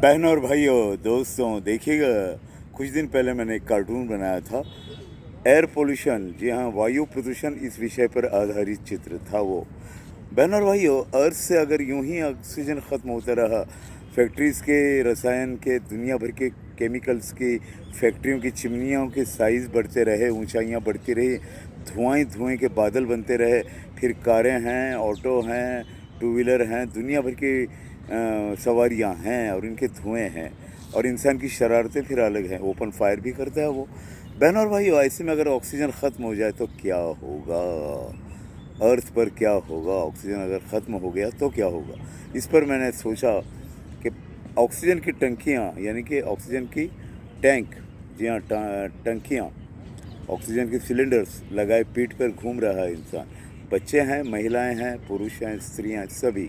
बहनों और भाइयों, दोस्तों, देखिएगा, कुछ दिन पहले मैंने एक कार्टून बनाया था। एयर पोल्यूशन, जी हाँ, वायु प्रदूषण, इस विषय पर आधारित चित्र था वो। बहनों और भाइयों, अर्थ से अगर यूं ही ऑक्सीजन ख़त्म होता रहा, फैक्ट्रीज़ के रसायन के, दुनिया भर के केमिकल्स की फैक्ट्रियों की चिमनियों के साइज़ बढ़ते रहे, ऊंचाइयां बढ़ती रही, धुआं धुएं के बादल बनते रहे, फिर कारें हैं, ऑटो हैं, टू व्हीलर हैं, दुनिया भर की सवारियां हैं और इनके धुएं हैं, और इंसान की शरारतें फिर अलग हैं। ओपन फायर भी करता है वो। बहनों और भाइयों, ऐसे में अगर ऑक्सीजन ख़त्म हो जाए तो क्या होगा? अर्थ पर क्या होगा? ऑक्सीजन अगर ख़त्म हो गया तो क्या होगा? इस पर मैंने सोचा कि ऑक्सीजन की टंकियाँ, यानी कि ऑक्सीजन की टैंक, जी हाँ, टंकियाँ, ऑक्सीजन के सिलेंडर्स लगाए पीठ पर घूम रहा है इंसान। बच्चे हैं, महिलाएं हैं, पुरुष हैं, स्त्रियां, सभी,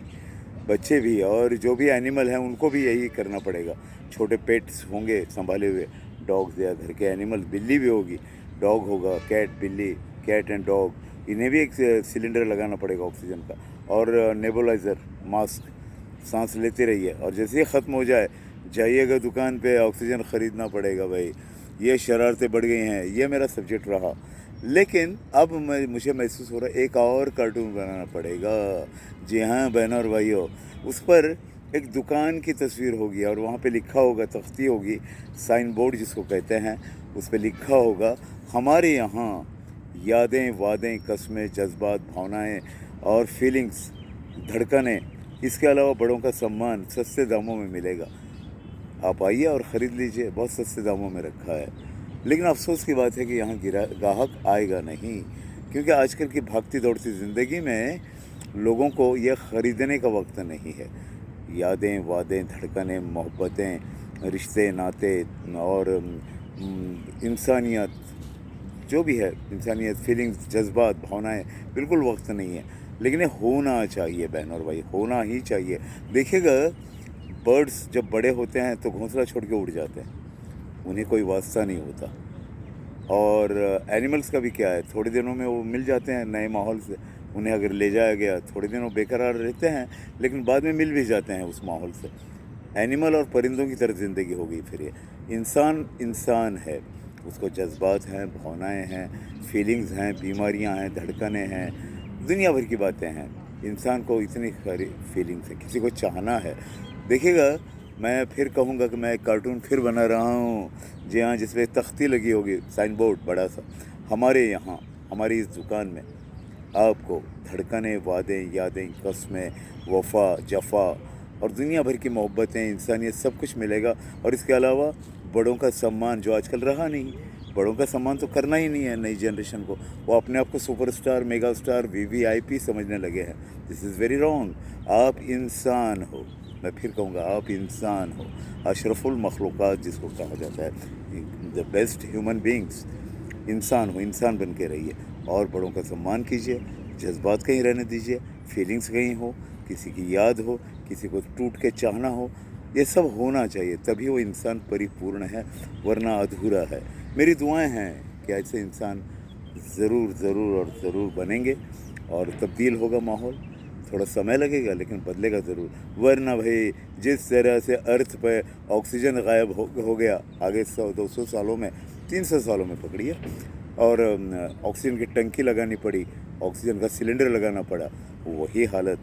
बच्चे भी, और जो भी एनिमल हैं उनको भी यही करना पड़ेगा। छोटे पेट्स होंगे संभाले हुए, डॉग्स या घर के एनिमल, बिल्ली भी होगी, डॉग होगा, कैट, बिल्ली, कैट एंड डॉग, इन्हें भी एक सिलेंडर लगाना पड़ेगा ऑक्सीजन का। और नेबुलाइज़र, मास्क, सांस लेते रहिए, और जैसे ही ख़त्म हो जाए जाइएगा दुकान पे, ऑक्सीजन ख़रीदना पड़ेगा भाई। ये शरारतें बढ़ गई हैं, ये मेरा सब्जेक्ट रहा। लेकिन अब मुझे महसूस हो रहा है एक और कार्टून बनाना पड़ेगा। जी हाँ बहनों और भाइयों, उस पर एक दुकान की तस्वीर होगी और वहाँ पे लिखा होगा, तख्ती होगी, साइन बोर्ड जिसको कहते हैं, उस पर लिखा होगा, हमारे यहाँ यादें, वादें, कस्में, जज्बात, भावनाएं और फीलिंग्स, धड़कनें, इसके अलावा बड़ों का सम्मान सस्ते दामों में मिलेगा। आप आइए और ख़रीद लीजिए, बहुत सस्ते दामों में रखा है। लेकिन अफसोस की बात है कि यहाँ ग्राहक आएगा नहीं, क्योंकि आजकल की भागती दौड़ती ज़िंदगी में लोगों को यह ख़रीदने का वक्त नहीं है। यादें, वादें, धड़कनें, मोहब्बतें, रिश्ते, नाते और इंसानियत, जो भी है, इंसानियत, फीलिंग्स, जज्बात, भावनाएं, बिल्कुल वक्त नहीं है। लेकिन ये होना चाहिए बहनों और भाई, होना ही चाहिए। देखिएगा, बर्ड्स जब बड़े होते हैं तो घोंसला छोड़ के उड़ जाते हैं, उन्हें कोई वास्ता नहीं होता। और एनिमल्स का भी क्या है, थोड़े दिनों में वो मिल जाते हैं नए माहौल से। उन्हें अगर ले जाया गया, थोड़े दिनों बेकरार रहते हैं, लेकिन बाद में मिल भी जाते हैं उस माहौल से। एनिमल और परिंदों की तरह ज़िंदगी हो गई फिर ये। इंसान इंसान है, उसको जज्बात हैं, भावनाएं हैं, फीलिंग्स हैं, बीमारियां हैं, धड़कनें हैं, दुनिया भर की बातें हैं। इंसान को इतनी सारी फीलिंग्स हैं, किसी को चाहना है। देखिएगा, मैं फिर कहूँगा कि मैं एक कार्टून फिर बना रहा हूँ, जी हाँ, जिसमें तख्ती लगी होगी, साइन बोर्ड बड़ा सा, हमारे यहाँ, हमारी इस दुकान में आपको धड़कनें, वादें, यादें, कस्में, वफ़ा, जफ़ा और दुनिया भर की मोहब्बतें, इंसानियत, सब कुछ मिलेगा। और इसके अलावा बड़ों का सम्मान, जो आजकल रहा नहीं। बड़ों का सम्मान तो करना ही नहीं है नई जनरेशन को। वो अपने आप को सुपरस्टार, मेगा स्टार, वीवीआईपी समझने लगे हैं। This is very wrong. आप इंसान हो, मैं फिर कहूँगा, आप इंसान हो, अशरफुल मखलूक़ात जिसको कहा जाता है, द बेस्ट ह्यूमन बींग्स, इंसान हो, इंसान बन के रहिए और बड़ों का सम्मान कीजिए। जज्बात कहीं रहने दीजिए, फीलिंग्स कहीं हो, किसी की याद हो, किसी को टूट के चाहना हो, ये सब होना चाहिए, तभी वो इंसान परिपूर्ण है, वरना अधूरा है। मेरी दुआएं हैं कि ऐसे इंसान ज़रूर ज़रूर और ज़रूर बनेंगे और तब्दील होगा माहौल। थोड़ा समय लगेगा लेकिन बदलेगा ज़रूर। वरना भाई, जिस तरह से अर्थ पे ऑक्सीजन गायब हो गया आगे 100-200 सालों में, 300 सालों में पकड़िए, और ऑक्सीजन की टंकी लगानी पड़ी, ऑक्सीजन का सिलेंडर लगाना पड़ा, वही हालत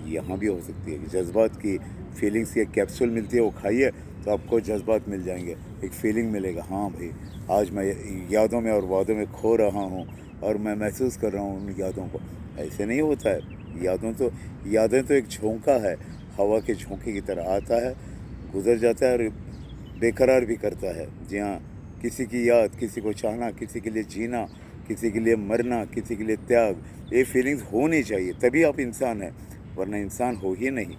यहाँ भी हो सकती है। जज्बात की, फीलिंग्स की एक कैप्सूल मिलती है, वो खाइए तो आपको जज्बात मिल जाएंगे, एक फीलिंग मिलेगा, हाँ भाई, आज मैं यादों में और वादों में खो रहा हूँ और मैं महसूस कर रहा हूँ उन यादों को। ऐसे नहीं होता है। यादें तो एक झोंका है, हवा के झोंके की तरह आता है, गुजर जाता है और बेकरार भी करता है। जी हाँ, किसी की याद, किसी को चाहना, किसी के लिए जीना, किसी के लिए मरना, किसी के लिए त्याग, ये फीलिंग्स होनी चाहिए, तभी आप इंसान हैं, वरना इंसान हो ही नहीं।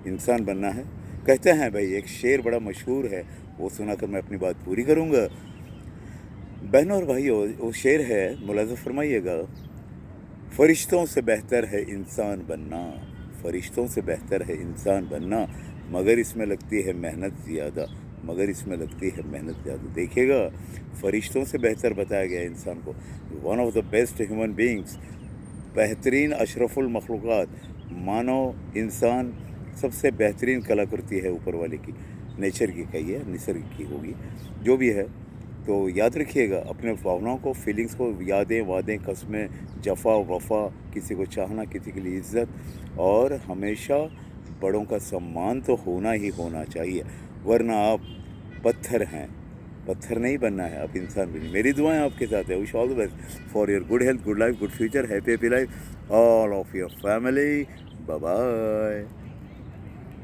इंसान बनना है। कहते हैं भाई, एक शेर बड़ा मशहूर है, वो सुनाकर मैं अपनी बात पूरी करूँगा। बहनों और भाइयों, वो शेर है, मुलाज़ा फरमाइएगा, फरिश्तों से बेहतर है इंसान बनना, फरिश्तों से बेहतर है इंसान बनना, मगर इसमें लगती है मेहनत ज़्यादा, मगर इसमें लगती है मेहनत ज़्यादा। देखिएगा, फरिश्तों से बेहतर बताया गया इंसान को, one of the best human beings, बेहतरीन अशरफुल मखलूक़ात, मानव, इंसान, सबसे बेहतरीन कलाकृति है ऊपर वाले की, नेचर की कही है, निसर्ग की होगी, जो भी है। तो याद रखिएगा अपने भावनाओं को, फीलिंग्स को, यादें वादें कस्में, जफ़ा वफ़ा, किसी को चाहना, किसी के लिए इज़्ज़त, और हमेशा बड़ों का सम्मान तो होना ही होना चाहिए, वरना आप पत्थर हैं, पत्थर नहीं बनना है, आप इंसान बनिए। मेरी दुआएं आपके साथ है। Wish all the best for your good health, good life, good future, happy life, all of your family. Bye bye.